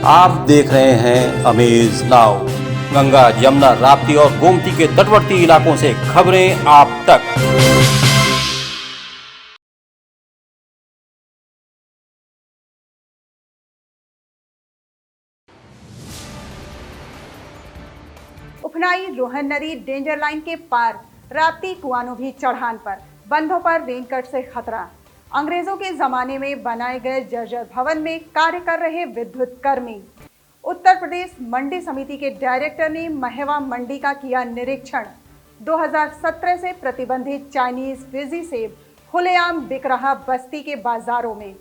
आप देख रहे हैं अमेज नाउ। गंगा, यमुना, राप्ती और गोमती के तटवर्ती इलाकों से खबरें आप तक। उफनाई रोहन नदी डेंजर लाइन के पार, राप्ती कुआनो भी चढ़ान पर, बंधों पर रेनकट से खतरा। अंग्रेजों के जमाने में बनाए गए जर्जर भवन में कार्य कर रहे विद्युत कर्मी। उत्तर प्रदेश मंडी समिति के डायरेक्टर ने महवा मंडी का किया निरीक्षण। 2017 से प्रतिबंधित चाइनीज फिजी सेब खुलेआम बिक रहा बस्ती के बाजारों में।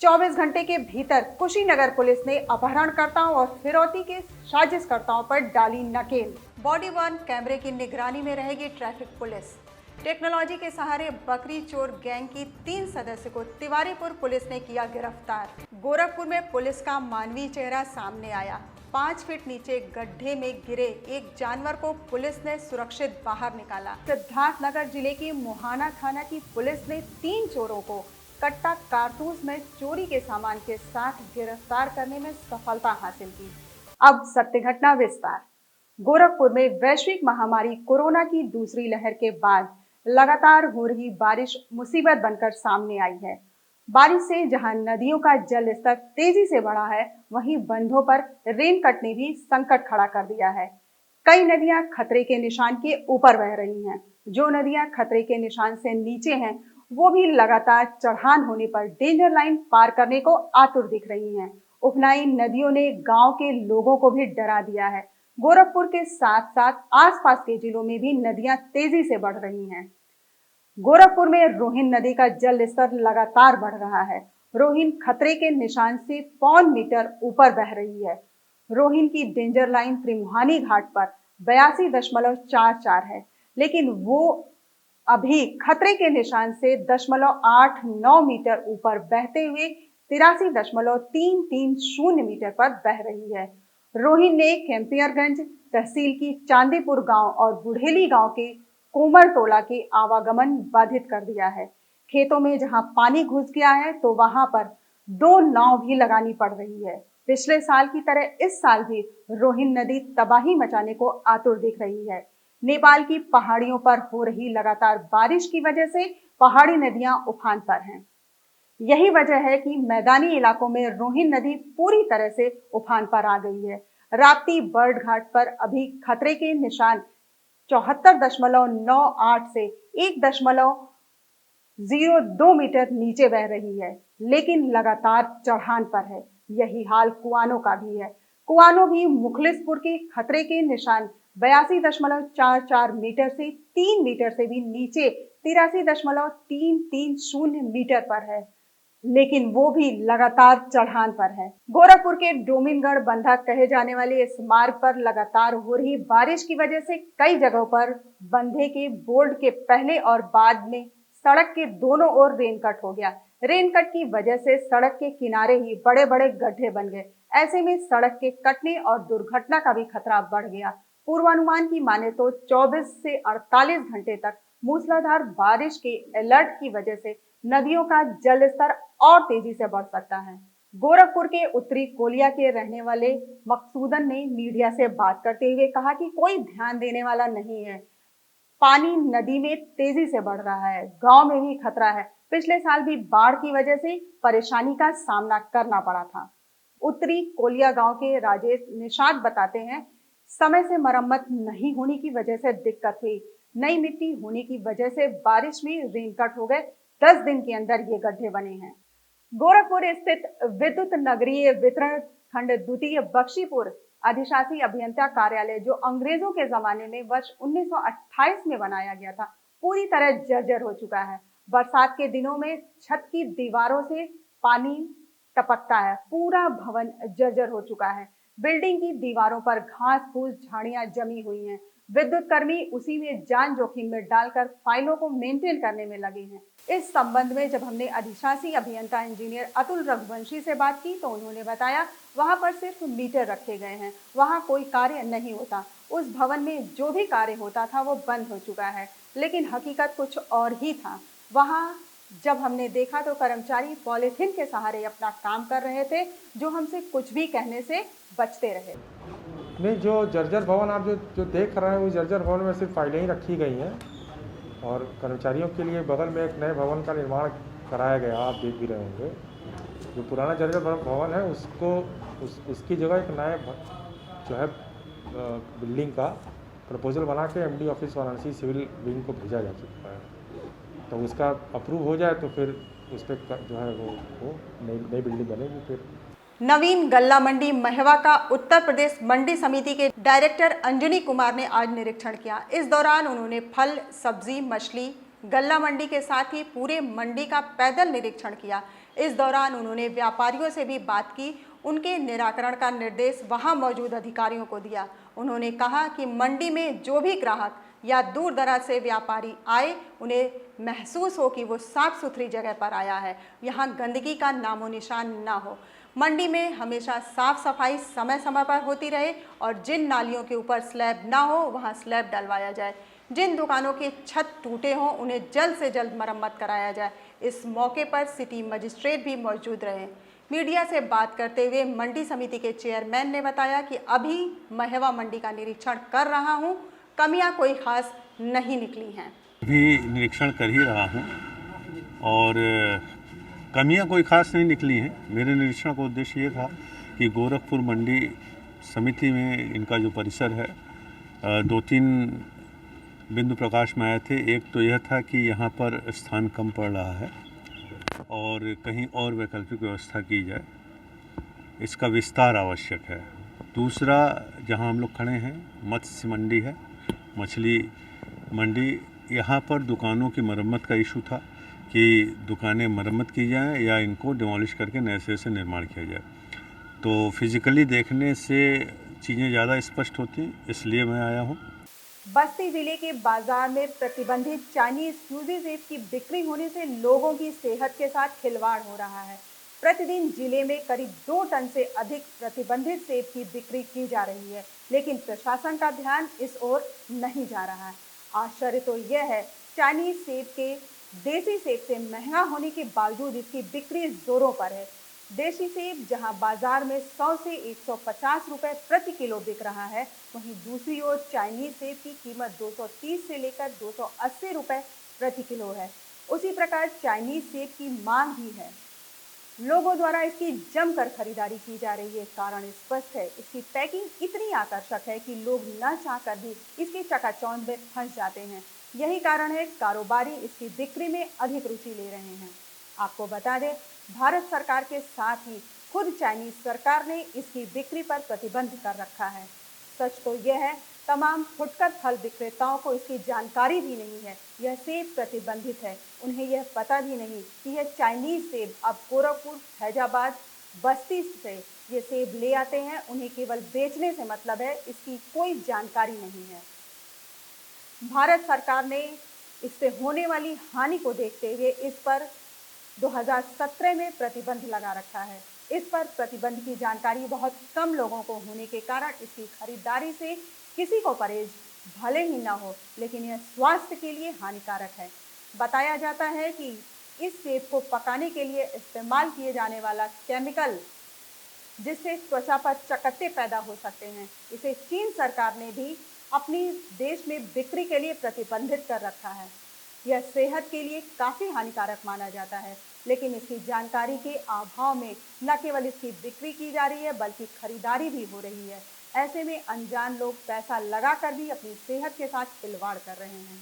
24 घंटे के भीतर कुशीनगर पुलिस ने अपहरणकर्ताओं और फिरौती के साजिशकर्ताओं पर डाली नकेल। बॉडी वर्न कैमरे की निगरानी में रहेगी ट्रैफिक पुलिस। टेक्नोलॉजी के सहारे बकरी चोर गैंग की 3 सदस्य को तिवारीपुर पुलिस ने किया गिरफ्तार। गोरखपुर में पुलिस का मानवीय चेहरा सामने आया। 5 फीट नीचे गड्ढे में गिरे एक जानवर को पुलिस ने सुरक्षित बाहर निकाला। सिद्धार्थनगर जिले के मोहाना थाना की पुलिस ने 3 चोरों को कट्टा कारतूस में चोरी के सामान के साथ गिरफ्तार करने में सफलता हासिल की। अब सत्य घटना विस्तार। गोरखपुर में वैश्विक महामारी कोरोना की दूसरी लहर के बाद लगातार हो रही बारिश मुसीबत बनकर सामने आई है। बारिश से जहां नदियों का जल स्तर तेजी से बढ़ा है, वहीं बंधों पर रेनकट ने भी संकट खड़ा कर दिया है। कई नदियां खतरे के निशान के ऊपर बह रही हैं। जो नदियां खतरे के निशान से नीचे हैं, वो भी लगातार चढ़ान होने पर डेंजर लाइन पार करने को आतुर दिख रही हैं। उफनाई नदियों ने गांव के लोगों को भी डरा दिया है। गोरखपुर के साथ साथ आसपास के जिलों में भी नदियां तेजी से बढ़ रही हैं। गोरखपुर में रोहिन नदी का जल स्तर लगातार बढ़ रहा है। रोहिन खतरे के निशान से 1.25 मीटर ऊपर बह रही है। रोहिन की डेंजर लाइन त्रिमुहानी घाट पर 82.44 है, लेकिन वो अभी खतरे के निशान से 0.89 मीटर ऊपर बहते हुए 83.330 मीटर पर बह रही है। रोहिन ने कैंपियरगंज तहसील की चांदीपुर गांव और बुढ़ेली गांव के कोमर टोला के आवागमन बाधित कर दिया है। खेतों में जहां पानी घुस गया है, तो वहां पर 2 नाव भी लगानी पड़ रही है। पिछले साल की तरह इस साल भी रोहिन नदी तबाही मचाने को आतुर दिख रही है। नेपाल की पहाड़ियों पर हो रही लगातार बारिश की वजह से पहाड़ी नदियां उफान पर हैं। यही वजह है कि मैदानी इलाकों में रोहिन नदी पूरी तरह से उफान पर आ गई है। राप्ती बर्ड घाट पर अभी खतरे के निशान 74.98 से 1.02 मीटर नीचे बह रही है, लेकिन लगातार चढ़ान पर है। यही हाल कुआनो का भी है। कुआनो भी मुखलिसपुर के खतरे के निशान 82.44 मीटर से 3 मीटर से भी नीचे 83.330 मीटर पर है, लेकिन वो भी लगातार चढ़ान पर है। गोरखपुर के डोमिनगढ़ बंधा कहे जाने वाले इस मार्ग पर लगातार हो रही बारिश की वजह से कई जगहों पर बंधे के बोर्ड के पहले और बाद में सड़क के दोनों ओर रेनकट हो गया। रेनकट की वजह से सड़क के किनारे ही बड़े बड़े गड्ढे बन गए। ऐसे में सड़क के कटने और दुर्घटना का भी खतरा बढ़ गया। पूर्वानुमान की माने तो 24 से 48 घंटे तक मूसलाधार बारिश के अलर्ट की वजह से नदियों का जल स्तर और तेजी से बढ़ सकता है। गोरखपुर के उत्तरी कोलिया के रहने वाले मकसूदन ने मीडिया से बात करते हुए कहा कि कोई ध्यान देने वाला नहीं है। पानी नदी में तेजी से बढ़ रहा है, गांव में भी खतरा है। पिछले साल भी बाढ़ की वजह से परेशानी का सामना करना पड़ा था। उत्तरी कोलिया गांव के राजेश निषाद बताते हैं, समय से मरम्मत नहीं होने की वजह से दिक्कत हुई। नई मिट्टी होने की वजह से बारिश में रेनकट हो गए। 10 दिन के अंदर ये गड्ढे बने हैं। गोरखपुर स्थित विद्युत नगरीय वितरण खंड द्वितीय बख्शीपुर अधिशासी अभियंता कार्यालय, जो अंग्रेजों के जमाने में वर्ष 1928 में बनाया गया था, पूरी तरह जर्जर हो चुका है। बरसात के दिनों में छत की दीवारों से पानी टपकता है। पूरा भवन जर्जर हो चुका है। बिल्डिंग की दीवारों पर घास फूस झाड़ियां जमी हुई हैं। विद्युत कर्मी उसी में जान जोखिम में डालकर फाइलों को मेंटेन करने में लगे हैं। इस संबंध में जब हमने अधिशासी अभियंता इंजीनियर अतुल रघुवंशी से बात की, तो उन्होंने बताया वहां पर सिर्फ मीटर रखे गए हैं, वहां कोई कार्य नहीं होता। उस भवन में जो भी कार्य होता था वो बंद हो चुका है, लेकिन हकीकत कुछ और ही था। वहां जब हमने देखा तो कर्मचारी पॉलीथिन के सहारे अपना काम कर रहे थे, जो हमसे कुछ भी कहने से बचते रहे। नहीं, जो जर्जर भवन आप जो देख रहे हैं, वो जर्जर भवन में सिर्फ फाइलें ही रखी गई हैं और कर्मचारियों के लिए बगल में एक नए भवन का निर्माण कराया गया, आप देख भी रहे होंगे। जो पुराना जर्जर भवन है उसको उसकी जगह एक नए जो है बिल्डिंग का प्रपोजल बना के MD office Varanasi civil wing को भेजा जा चुका है। तो उसका अप्रूव हो जाए तो फिर उस पर जो है वो नई बिल्डिंग बनेगी। फिर नवीन गल्ला मंडी महवा का उत्तर प्रदेश मंडी समिति के डायरेक्टर अंजनी कुमार ने आज निरीक्षण किया। इस दौरान उन्होंने फल, सब्जी, मछली, गल्ला मंडी के साथ ही पूरे मंडी का पैदल निरीक्षण किया। इस दौरान उन्होंने व्यापारियों से भी बात की, उनके निराकरण का निर्देश वहां मौजूद अधिकारियों को दिया। उन्होंने कहा कि मंडी में जो भी ग्राहक या दूर दराज से व्यापारी आए, उन्हें महसूस हो कि वो साफ सुथरी जगह पर आया है, यहाँ गंदगी का नामो निशान ना हो। मंडी में हमेशा साफ सफाई समय समय पर होती रहे और जिन नालियों के ऊपर स्लैब ना हो वहां स्लैब डलवाया जाए। जिन दुकानों के छत टूटे हों उन्हें जल्द से जल्द मरम्मत कराया जाए। इस मौके पर सिटी मजिस्ट्रेट भी मौजूद रहे। मीडिया से बात करते हुए मंडी समिति के चेयरमैन ने बताया कि अभी महवा मंडी का निरीक्षण कर रहा हूं, कमियां कोई खास नहीं निकली हैं। अभी निरीक्षण कर ही रहा हूं और कमियां कोई खास नहीं निकली हैं। मेरे निरीक्षण का उद्देश्य ये था कि गोरखपुर मंडी समिति में इनका जो परिसर है, 2-3 बिंदु प्रकाश में आए थे। एक तो यह था कि यहाँ पर स्थान कम पड़ रहा है और कहीं और वैकल्पिक व्यवस्था की जाए, इसका विस्तार आवश्यक है। दूसरा, जहाँ हम लोग खड़े हैं मत्स्य मंडी है, मछली मंडी, यहाँ पर दुकानों की मरम्मत का इशू था कि दुकानें मरम्मत की जाएं या इनको डिमोलिश करके नए सिरे से निर्माण किया जाए। तो फिजिकली देखने से चीज़ें ज़्यादा स्पष्ट होती, इसलिए मैं आया हूँ। बस्ती जिले के बाजार में प्रतिबंधित चाइनीज फ्यूजी सेब की बिक्री होने से लोगों की सेहत के साथ खिलवाड़ हो रहा है। प्रतिदिन जिले में करीब 2 टन से अधिक प्रतिबंधित सेब की बिक्री की जा रही है, लेकिन प्रशासन का ध्यान इस ओर नहीं जा रहा है। आश्चर्य तो यह है, चाइनीज सेब के देसी सेब से महंगा होने के बावजूद इसकी बिक्री जोरों पर है। देसी सेब जहां बाजार में 100 से 150 रुपए प्रति किलो बिक रहा है, वहीं दूसरी ओर चाइनीज सेब की कीमत 230 से लेकर 280 रुपए प्रति किलो है। उसी प्रकार चाइनीज सेब की मांग भी है, लोगों द्वारा इसकी जमकर खरीदारी की जा रही है। कारण स्पष्ट है, इसकी पैकिंग इतनी आकर्षक है कि लोग न चाहकर भी इसकी चकाचौंध में फंस जाते हैं। यही कारण है कारोबारी इसकी बिक्री में अधिक रुचि ले रहे हैं। आपको बता दें, भारत सरकार के साथ ही खुद चाइनीज सरकार ने इसकी बिक्री पर प्रतिबंध कर रखा है। सच तो यह है, तमाम फुटकर फल विक्रेताओं को इसकी जानकारी भी नहीं है। यह सेब प्रतिबंधित है, उन्हें यह पता भी नहीं कि यह चाइनीज सेब अब गोरखपुर, फैजाबाद, बस्ती से ये सेब ले आते हैं। उन्हें केवल बेचने से मतलब है, इसकी कोई जानकारी नहीं है। भारत सरकार ने इससे होने वाली हानि को देखते हुए इस पर 2017 में प्रतिबंध लगा रखा है। इस पर प्रतिबंध की जानकारी बहुत कम लोगों को होने के कारण इसकी खरीदारी से किसी को परहेज भले ही ना हो, लेकिन यह स्वास्थ्य के लिए हानिकारक है। बताया जाता है कि इस सेब को पकाने के लिए इस्तेमाल किए जाने वाला केमिकल, जिससे त्वचा पर चकत्ते पैदा हो सकते हैं, इसे चीन सरकार ने भी अपनी देश में बिक्री के लिए प्रतिबंधित कर रखा है। यह सेहत के लिए काफ़ी हानिकारक माना जाता है, लेकिन इसकी जानकारी के अभाव में न केवल इसकी बिक्री की जा रही है बल्कि खरीदारी भी हो रही है। ऐसे में अनजान लोग पैसा लगाकर भी अपनी सेहत के साथ खिलवाड़ कर रहे हैं।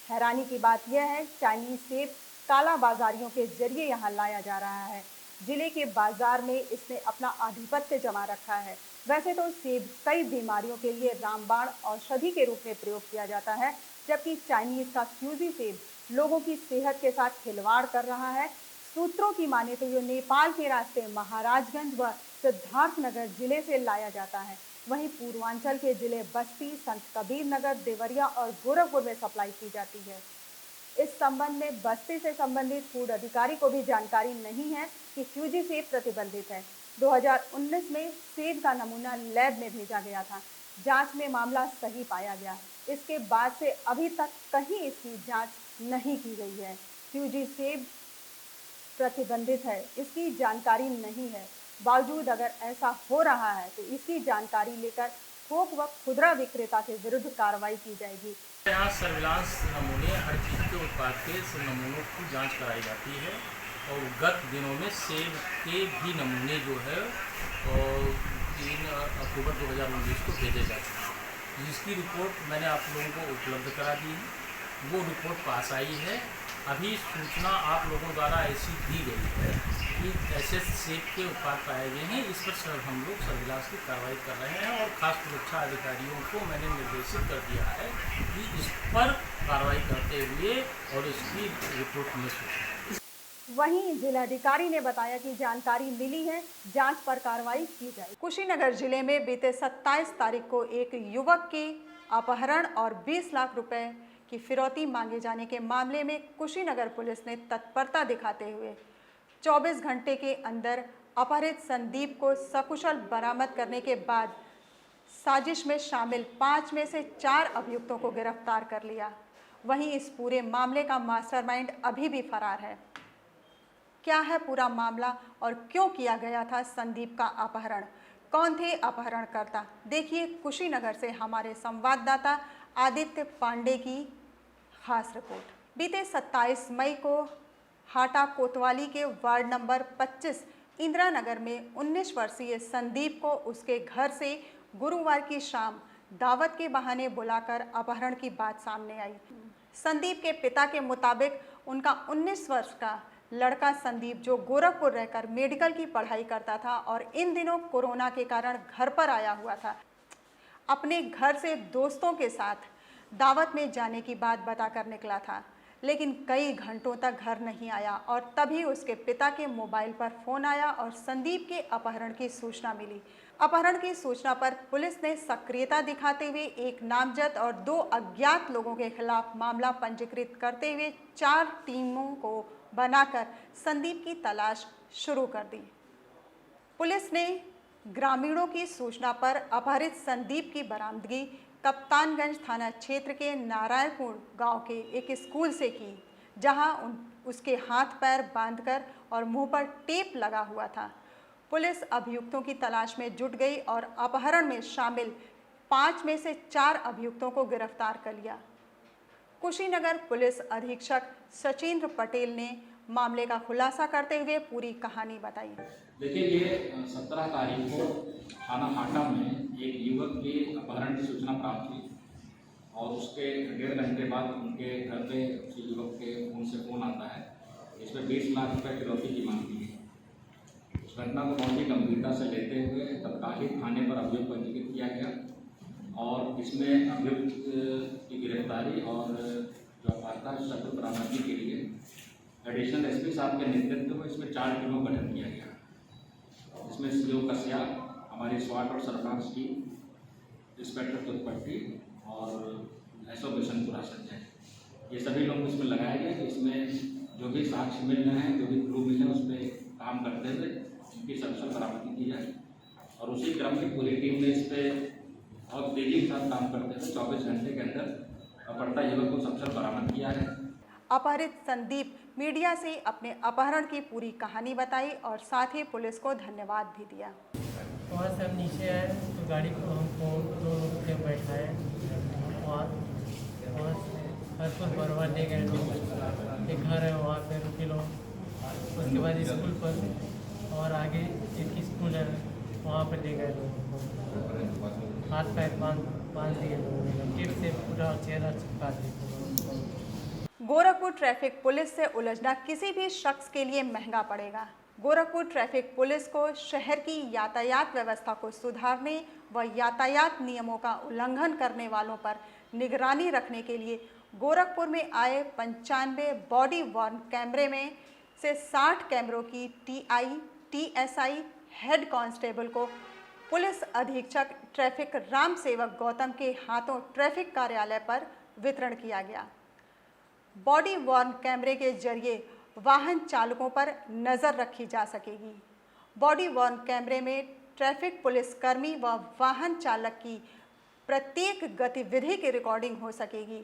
हैरानी की बात यह है, चाइनीज सेब काला बाजारियों के जरिए यहाँ लाया जा रहा है। जिले के बाजार में इसने अपना आधिपत्य जमा रखा है। वैसे तो सेब कई बीमारियों के लिए रामबाण औषधि के रूप में प्रयोग किया जाता है, जबकि चाइनीज का फ्यूजी सेब लोगों की सेहत के साथ खिलवाड़ कर रहा है। सूत्रों की माने तो ये नेपाल के रास्ते महाराजगंज व सिद्धार्थनगर जिले से लाया जाता है। वहीं पूर्वांचल के जिले बस्ती, संत कबीर नगर, देवरिया और गोरखपुर में सप्लाई की जाती है। इस संबंध में बस्ती से संबंधित फूड अधिकारी को भी जानकारी नहीं है कि फ्यूजी सेब प्रतिबंधित है। 2019 में सेब का नमूना लैब में भेजा गया था। जांच में मामला सही पाया गया। इसके बाद से अभी तक कहीं इसकी जांच नहीं की गई है। फ्यूजी सेब प्रतिबंधित है, इसकी जानकारी नहीं है। बावजूद अगर ऐसा हो रहा है तो इसकी जानकारी लेकर थोक व खुदरा विक्रेता के विरुद्ध कार्रवाई की जाएगी। यहाँ सर्विलांस नमूने हर चीज़ के उत्पाद के नमूनों की जांच कराई जाती है और गत दिनों में सेब के भी नमूने जो है 3 अक्टूबर 2019 को भेजे जा चुके हैं, जिसकी रिपोर्ट मैंने आप लोगों को उपलब्ध करा दी है। वो रिपोर्ट पास आई है। अभी सूचना आप लोगों द्वारा ऐसी दी गई है कि ऐसे सेब के उत्पाद पाए गए हैं, इस पर हम लोग सर्विलांस की कार्रवाई कर रहे हैं और खास सुरक्षा अधिकारियों को मैंने निर्देशित कर दिया है कि इस पर कार्रवाई करते हुए और इसकी रिपोर्ट हमें सूचना। वहीं जिलाधिकारी ने बताया कि जानकारी मिली है, जांच पर कार्रवाई की जाए। कुशीनगर जिले में बीते 27 तारीख को एक युवक के अपहरण और 20 लाख रुपए की फिरौती मांगे जाने के मामले में कुशीनगर पुलिस ने तत्परता दिखाते हुए 24 घंटे के अंदर अपहरित संदीप को सकुशल बरामद करने के बाद साजिश में शामिल 5 में से 4 अभियुक्तों को गिरफ्तार कर लिया। वहीं इस पूरे मामले का मास्टरमाइंड अभी भी फरार है। क्या है पूरा मामला और क्यों किया गया था संदीप का अपहरण? कौन थे अपहरणकर्ता? देखिए कुशीनगर से हमारे संवाददाता आदित्य पांडे की खास रिपोर्ट। बीते 27 मई को हाटा कोतवाली के वार्ड नंबर 25 इंदिरा नगर में 19 वर्षीय संदीप को उसके घर से गुरुवार की शाम दावत के बहाने बुलाकर अपहरण की बात सामने आई। संदीप के पिता के मुताबिक उनका 19 वर्ष का लड़का संदीप, जो गोरखपुर रहकर मेडिकल की पढ़ाई करता था और इन दिनों कोरोना के कारण घर पर आया हुआ था, अपने घर से दोस्तों के साथ दावत में जाने की बात बताकर निकला था, लेकिन कई घंटों तक घर नहीं आया और तभी उसके पिता के मोबाइल पर फ़ोन आया और संदीप के अपहरण की सूचना मिली। अपहरण की सूचना पर पुलिस ने सक्रियता दिखाते हुए एक नामजद और 2 अज्ञात लोगों के खिलाफ मामला पंजीकृत करते हुए 4 टीमों को बनाकर संदीप की तलाश शुरू कर दी। पुलिस ने ग्रामीणों की सूचना पर अपहरित संदीप की बरामदगी कप्तानगंज थाना क्षेत्र के नारायणपुर गांव के एक स्कूल से की, जहां उसके हाथ पैर बांधकर और मुंह पर टेप लगा हुआ था। पुलिस अभियुक्तों की तलाश में जुट गई और अपहरण में शामिल 5 में से 4 अभियुक्तों को गिरफ्तार कर लिया। कुशीनगर पुलिस अधीक्षक सचिंद्र पटेल ने मामले का खुलासा करते हुए पूरी कहानी बताई। देखिए, ये 17 तारीख को थाना हाटा में एक युवक के अपहरण की सूचना प्राप्त हुई और उसके 1.5 घंटे बाद उनके घर पे उस युवक के फोन से फ़ोन आता है। इसमें 20 लाख रुपए फिरौती की मांग की है। उस घटना को बहुत ही गंभीरता से लेते हुए तत्कालीन थाने पर अभियोग पंजीकृत किया गया और इसमें अभियुक्त की गिरफ्तारी और जो अपराध है सत्य बरामदगी के लिए एडिशनल एसपी साहब के नेतृत्व में इसमें 4 टीमों का गठन किया गया। इसमें सीओ कसिया, हमारी स्वाट और सर्विलांस टीम, इंस्पेक्टर तुतपट्टी और एसओ बिशनपुरा संजय, ये सभी लोग इसमें लगाए गए। इसमें जो भी साक्ष्य मिल रहे हैं, जो भी क्लू मिले हैं, उस पर काम करते हुए इनकी सकुशल बरामदगी की जाए और उसी क्रम में पूरी टीम ने इस पर बहुत तेजी के साथ काम करते हुए 24 घंटे के अंदर अपहर्ता युवक को सकुशल बरामद किया है। अपहरित संदीप मीडिया से अपने अपहरण की पूरी कहानी बताई और साथ ही पुलिस को धन्यवाद भी दिया। वहाँ से हम नीचे आए तो गाड़ी को हमको 2 लोग के बैठाए वहाँ से हरपुर बरवा ले गए लोग, एक घर है वहाँ पे रुके लोग। उसके बाद स्कूल पर और आगे एक स्कूल है वहाँ पर ले गए लोग, हाथ पैर बांध दिए लोगों ने, टिप से पूरा चेहरा चिपका दिया। गोरखपुर ट्रैफिक पुलिस से उलझना किसी भी शख्स के लिए महंगा पड़ेगा। गोरखपुर ट्रैफिक पुलिस को शहर की यातायात व्यवस्था को सुधारने व यातायात नियमों का उल्लंघन करने वालों पर निगरानी रखने के लिए गोरखपुर में आए 95 बॉडी वॉर्न कैमरे में से 60 कैमरों की टीएसआई हेड कांस्टेबल को पुलिस अधीक्षक ट्रैफिक राम सेवक गौतम के हाथों ट्रैफिक कार्यालय पर वितरण किया गया। बॉडी वॉर्न कैमरे के जरिए वाहन चालकों पर नज़र रखी जा सकेगी। बॉडी वॉर्न कैमरे में ट्रैफिक पुलिसकर्मी व वाहन चालक की प्रत्येक गतिविधि की रिकॉर्डिंग हो सकेगी।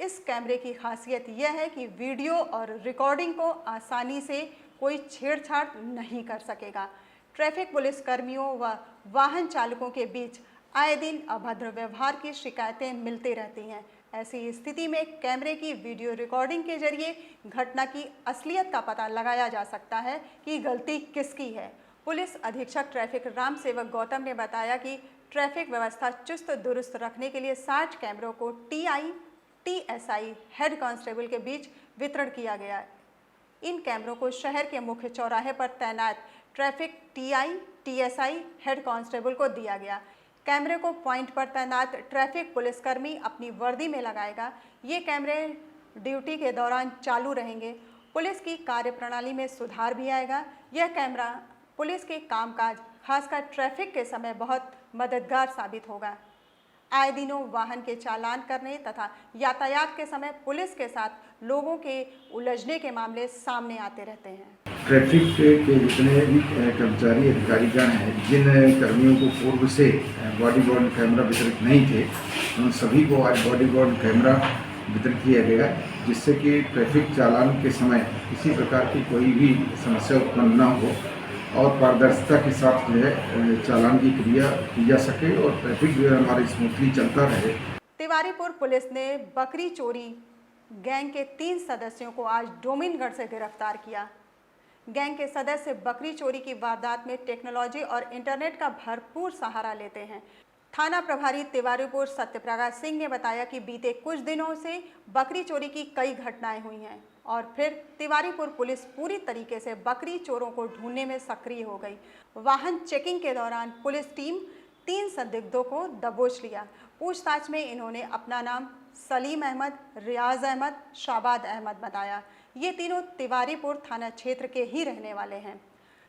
इस कैमरे की खासियत यह है कि वीडियो और रिकॉर्डिंग को आसानी से कोई छेड़छाड़ नहीं कर सकेगा। ट्रैफिक पुलिस कर्मियों व वाहन चालकों के बीच आए दिन अभद्र व्यवहार की शिकायतें मिलती रहती हैं। ऐसी स्थिति में कैमरे की वीडियो रिकॉर्डिंग के जरिए घटना की असलियत का पता लगाया जा सकता है कि गलती किसकी है। पुलिस अधीक्षक ट्रैफिक राम सेवक गौतम ने बताया कि ट्रैफिक व्यवस्था चुस्त दुरुस्त रखने के लिए 60 कैमरों को टीआई टीएसआई हेड कांस्टेबल के बीच वितरण किया गया है। इन कैमरों को शहर के मुख्य चौराहे पर तैनात traffic TI TSI head constable को दिया गया। कैमरे को पॉइंट पर तैनात ट्रैफिक पुलिसकर्मी अपनी वर्दी में लगाएगा। ये कैमरे ड्यूटी के दौरान चालू रहेंगे। पुलिस की कार्यप्रणाली में सुधार भी आएगा। यह कैमरा पुलिस के कामकाज खासकर ट्रैफिक के समय बहुत मददगार साबित होगा। आए दिनों वाहन के चालान करने तथा यातायात के समय पुलिस के साथ लोगों के उलझने के मामले सामने आते रहते हैं। ट्रैफिक के जितने भी कर्मचारी अधिकारीगण हैं, जिन कर्मियों को पूर्व से बॉडी वार्न कैमरा वितरित नहीं थे, उन सभी को आज बॉडी वार्न कैमरा वितरित किया गया, जिससे कि ट्रैफिक चालान के समय किसी प्रकार की कोई भी समस्या उत्पन्न न हो और पारदर्शिता के साथ जो है चालान की क्रिया की जा सके और ट्रैफिक जो है हमारे स्मूथली चलता रहे। तिवारीपुर पुलिस ने बकरी चोरी गैंग के 3 सदस्यों को आज डोमिनगढ़ से गिरफ्तार किया। गैंग के सदस्य बकरी चोरी की वारदात में टेक्नोलॉजी और इंटरनेट का भरपूर सहारा लेते हैं। थाना प्रभारी तिवारीपुर सत्यप्रकाश सिंह ने बताया कि बीते कुछ दिनों से बकरी चोरी की कई घटनाएं हुई हैं और फिर तिवारीपुर पुलिस पूरी तरीके से बकरी चोरों को ढूंढने में सक्रिय हो गई। वाहन चेकिंग के दौरान पुलिस टीम 3 संदिग्धों को दबोच लिया। पूछताछ में इन्होंने अपना नाम सलीम अहमद, रियाज अहमद, शाबाद अहमद बताया। ये तीनों तिवारीपुर थाना क्षेत्र के ही रहने वाले हैं।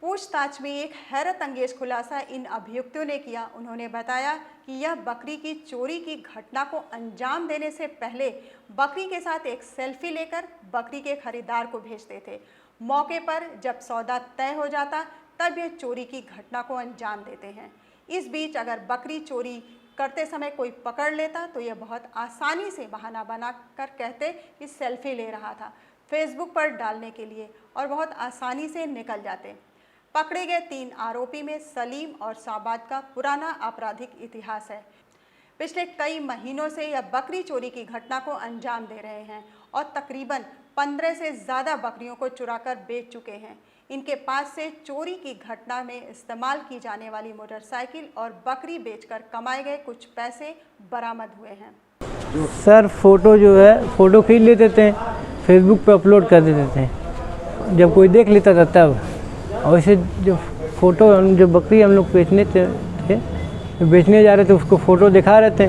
पूछताछ में एक हैरत अंगेज खुलासा इन अभियुक्तों ने किया। उन्होंने बताया कि यह बकरी की चोरी की घटना को अंजाम देने से पहले बकरी के साथ एक सेल्फी लेकर बकरी के खरीदार को भेजते थे। मौके पर जब सौदा तय हो जाता तब यह चोरी की घटना को अंजाम देते हैं। इस बीच अगर बकरी चोरी करते समय कोई पकड़ लेता तो यह बहुत आसानी से बहाना बनाकर कहते कि सेल्फी ले रहा था फेसबुक पर डालने के लिए और बहुत आसानी से निकल जाते। पकड़े गए 3 आरोपी में सलीम और शाबाद का पुराना आपराधिक इतिहास है। पिछले कई महीनों से यह बकरी चोरी की घटना को अंजाम दे रहे हैं और तकरीबन 15 से ज़्यादा बकरियों को चुराकर बेच चुके हैं। इनके पास से चोरी की घटना में इस्तेमाल की जाने वाली मोटरसाइकिल और बकरी बेचकर कमाए गए कुछ पैसे बरामद हुए हैं। सर फ़ोटो जो है फ़ोटो खींच लेते थे, फेसबुक पे अपलोड कर देते थे। जब कोई देख लेता था तब, और ऐसे जो फ़ोटो जो बकरी हम लोग बेचने थे बेचने जा रहे थे उसको फ़ोटो दिखा रहे थे।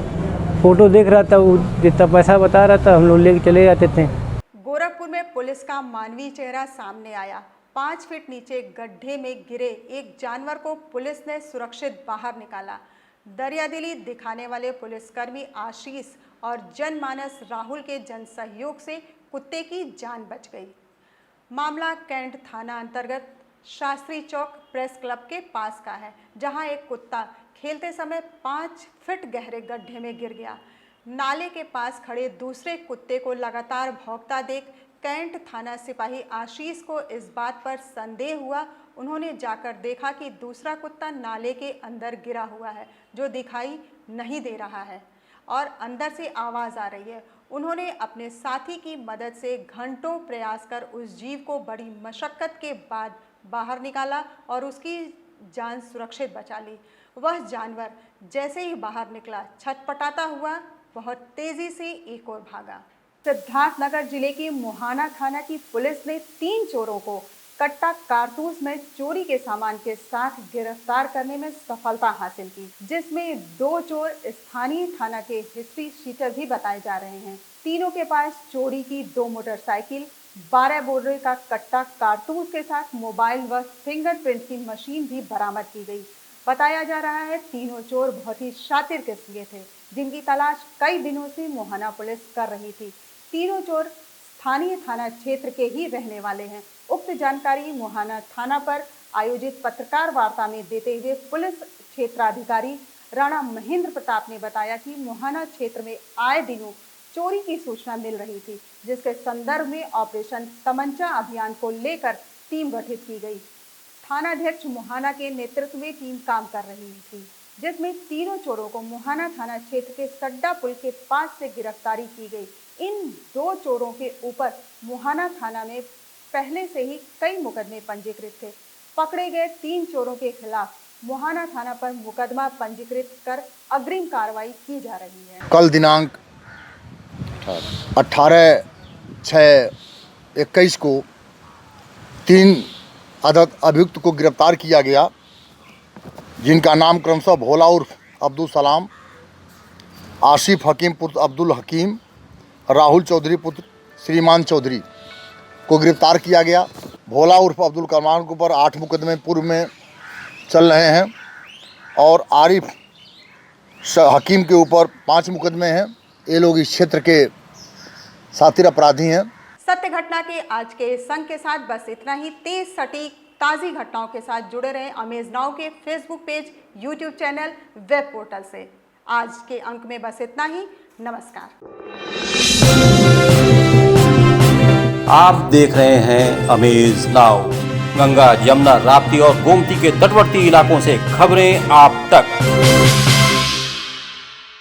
फ़ोटो देख रहा था, वो जितना पैसा बता रहा था हम लोग लेके चले जाते थे। गोरखपुर में पुलिस का मानवीय चेहरा सामने आया। 5 फीट नीचे गड्ढे में गिरे एक जानवर को पुलिस ने सुरक्षित बाहर निकाला। दरियादिली दिखाने वाले पुलिसकर्मी आशीष और जनमानस राहुल के जनसहयोग से कुत्ते की जान बच गई। मामला कैंट थाना अंतर्गत शास्त्री चौक प्रेस क्लब के पास का है, जहां एक कुत्ता खेलते समय 5 फीट गहरे गड्ढे में गिर गया। नाले के पास खड़े दूसरे कुत्ते को लगातार भौंकता देख कैंट थाना सिपाही आशीष को इस बात पर संदेह हुआ। उन्होंने जाकर देखा कि दूसरा कुत्ता नाले के अंदर गिरा हुआ है, जो दिखाई नहीं दे रहा है और अंदर से आवाज़ आ रही है। उन्होंने अपने साथी की मदद से घंटों प्रयास कर उस जीव को बड़ी मशक्कत के बाद बाहर निकाला और उसकी जान सुरक्षित बचा ली। वह जानवर जैसे ही बाहर निकला छटपटाता हुआ बहुत तेजी से एक ओर भागा। सिद्धार्थनगर जिले के मोहाना थाना की पुलिस ने 3 चोरों को कट्टा कारतूस में चोरी के सामान के साथ गिरफ्तार करने में सफलता हासिल की, जिसमें 2 चोर स्थानीय थाना के हिस्ट्री शीटर भी बताए जा रहे हैं। तीनों के पास चोरी की 2 मोटरसाइकिल, 12 बोरे का कट्टा कारतूस के साथ मोबाइल व फिंगरप्रिंट की मशीन भी बरामद की गई। बताया जा रहा है तीनों चोर बहुत ही शातिर किस्म के थे, जिनकी तलाश कई दिनों से मोहाना पुलिस कर रही थी। तीनों चोर स्थानीय थाना क्षेत्र के ही रहने वाले हैं। उक्त जानकारी मोहाना थाना पर आयोजित पत्रकार वार्ता में देते हुए पुलिस क्षेत्राधिकारी राणा महेंद्र प्रताप ने बताया कि मोहाना क्षेत्र में आए दिनों चोरी की सूचना मिल रही थी, जिसके संदर्भ में ऑपरेशन तमंचा अभियान को लेकर टीम गठित की गई। थानाध्यक्ष मुहाना के नेतृत्व में टीम काम कर रही थी, जिसमें तीनों चोरों को मुहाना थाना क्षेत्र के सड्डा पुल के पास से गिरफ्तारी की गई। इन 2 चोरों के ऊपर मुहाना थाना में पहले से ही कई मुकदमे पंजीकृत थे। पकड़े गए 3 चोरों के खिलाफ मुहाना थाना पर मुकदमा पंजीकृत कर अग्रिम कार्रवाई की जा रही है। कल दिनांक 18/6/21 को 3 अभियुक्त को गिरफ्तार किया गया, जिनका नाम क्रमशः भोला उर्फ अब्दुल सलाम, आसिफ हकीम पुत्र अब्दुल हकीम, राहुल चौधरी पुत्र श्रीमान चौधरी को गिरफ्तार किया गया। भोला उर्फ अब्दुल कमाल के ऊपर 8 मुकदमे पूर्व में चल रहे हैं और आरिफ हकीम के ऊपर 5 मुकदमे हैं। ये लोग इस क्षेत्र के सातिर अपराधी हैं। सत्य घटना के आज के इस अंक के साथ बस इतना ही। तेज सटीक ताज़ी घटनाओं के साथ जुड़े रहें अमेज नाउ के Facebook page, YouTube channel, web portal से। आज के अंक में बस इतना ही। नमस्कार। आप देख रहे हैं अमेज नाउ। गंगा, यमुना, राप्ती और गोमती के तटवर्ती इलाकों से खबरें आप तक।